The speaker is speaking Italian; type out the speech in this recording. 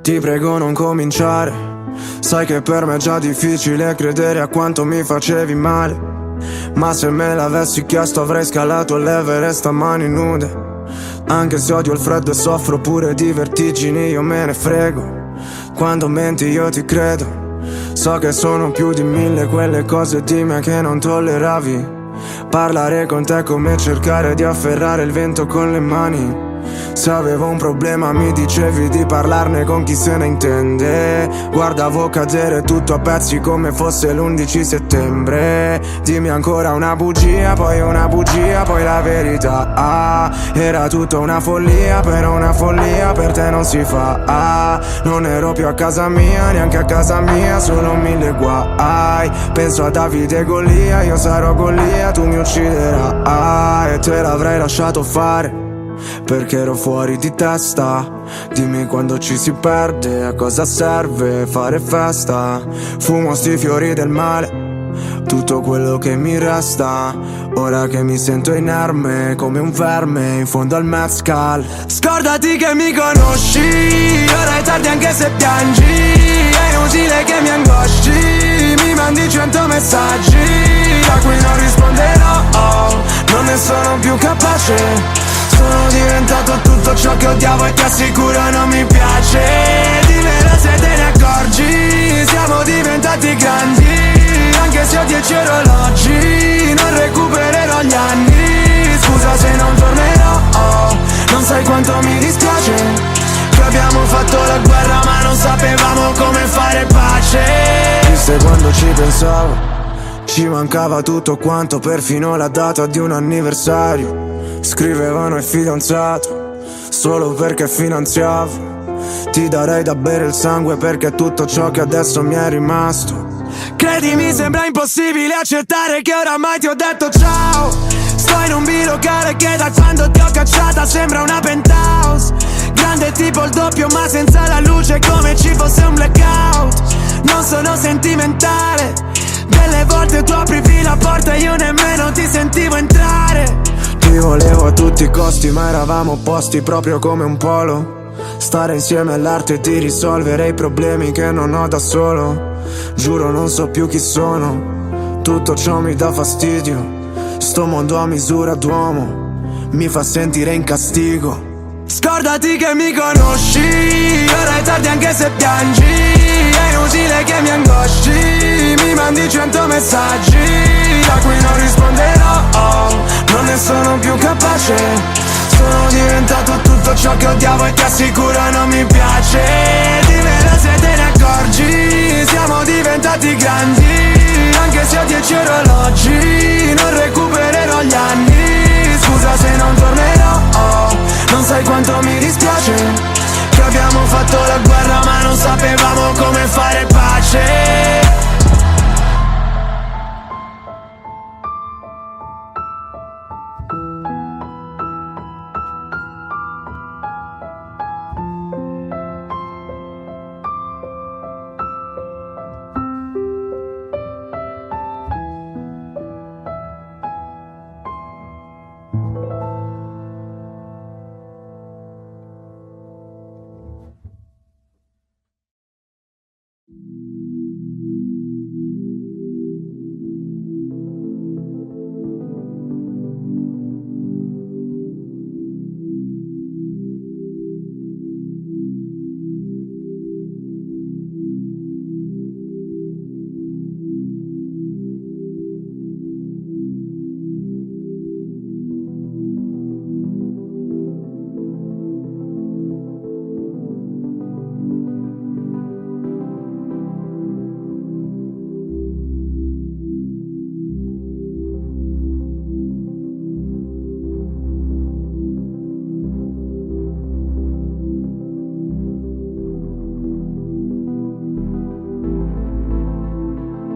Ti prego non cominciare, sai che per me è già difficile credere a quanto mi facevi male. Ma se me l'avessi chiesto avrei scalato l'Everest a mani nude. Anche se odio il freddo e soffro pure di vertigini, io me ne frego. Quando menti io ti credo. So che sono più di 1000 quelle cose di me che non tolleravi. Parlare con te è come cercare di afferrare il vento con le mani. Se avevo un problema mi dicevi di parlarne con chi se ne intende. Guardavo cadere tutto a pezzi come fosse l'11 settembre. Dimmi ancora una bugia, poi la verità. Era tutta una follia, però una follia per te non si fa. Non ero più a casa mia, neanche a casa mia, solo 1000 guai. Penso a Davide e Golia, io sarò Golia, tu mi ucciderai. E te l'avrei lasciato fare perché ero fuori di testa. Dimmi quando ci si perde, a cosa serve fare festa. Fumo sti fiori del male, tutto quello che mi resta. Ora che mi sento inerme come un verme in fondo al mezcal. Scordati che mi conosci, ora è tardi anche se piangi. È inutile che mi angosci, mi mandi 100 messaggi a cui non risponderò, non ne sono più capace. Sono diventato tutto ciò che odiavo e ti assicuro non mi piace. Dimmelo se te ne accorgi, siamo diventati grandi. Anche se ho 10 orologi, non recupererò gli anni. Scusa se non tornerò, non sai quanto mi dispiace che abbiamo fatto la guerra ma non sapevamo come fare pace. Viste quando ci pensavo, ci mancava tutto quanto, perfino la data di un anniversario. Scrivevano il fidanzato solo perché finanziavo. Ti darei da bere il sangue perché è tutto ciò che adesso mi è rimasto. Credimi, sembra impossibile accettare che oramai ti ho detto ciao. Sto in un bilocale che da quando ti ho cacciata sembra una penthouse. Grande tipo il doppio ma senza la luce, come ci fosse un blackout. Non sono sentimentale, delle volte tu aprivi la porta e io nemmeno ti sentivo entrare. Ti volevo a tutti i costi ma eravamo opposti proprio come un polo. Stare insieme all'arte di risolvere i problemi che non ho da solo. Giuro non so più chi sono, tutto ciò mi dà fastidio. Sto mondo a misura d'uomo mi fa sentire in castigo. Scordati che mi conosci, ora è tardi anche se piangi. È inutile che mi angosci, mi mandi 100 messaggi a cui non risponderò, non ne sono più capace. Sono diventato tutto ciò che odiavo e ti assicuro non mi piace. Dimmelo se te ne accorgi, siamo diventati grandi. Anche se ho 10 orologi, non recupererò gli anni. Scusa se non tornerò, non sai quanto mi dispiace che abbiamo fatto la guerra ma non sapevamo come fare pace.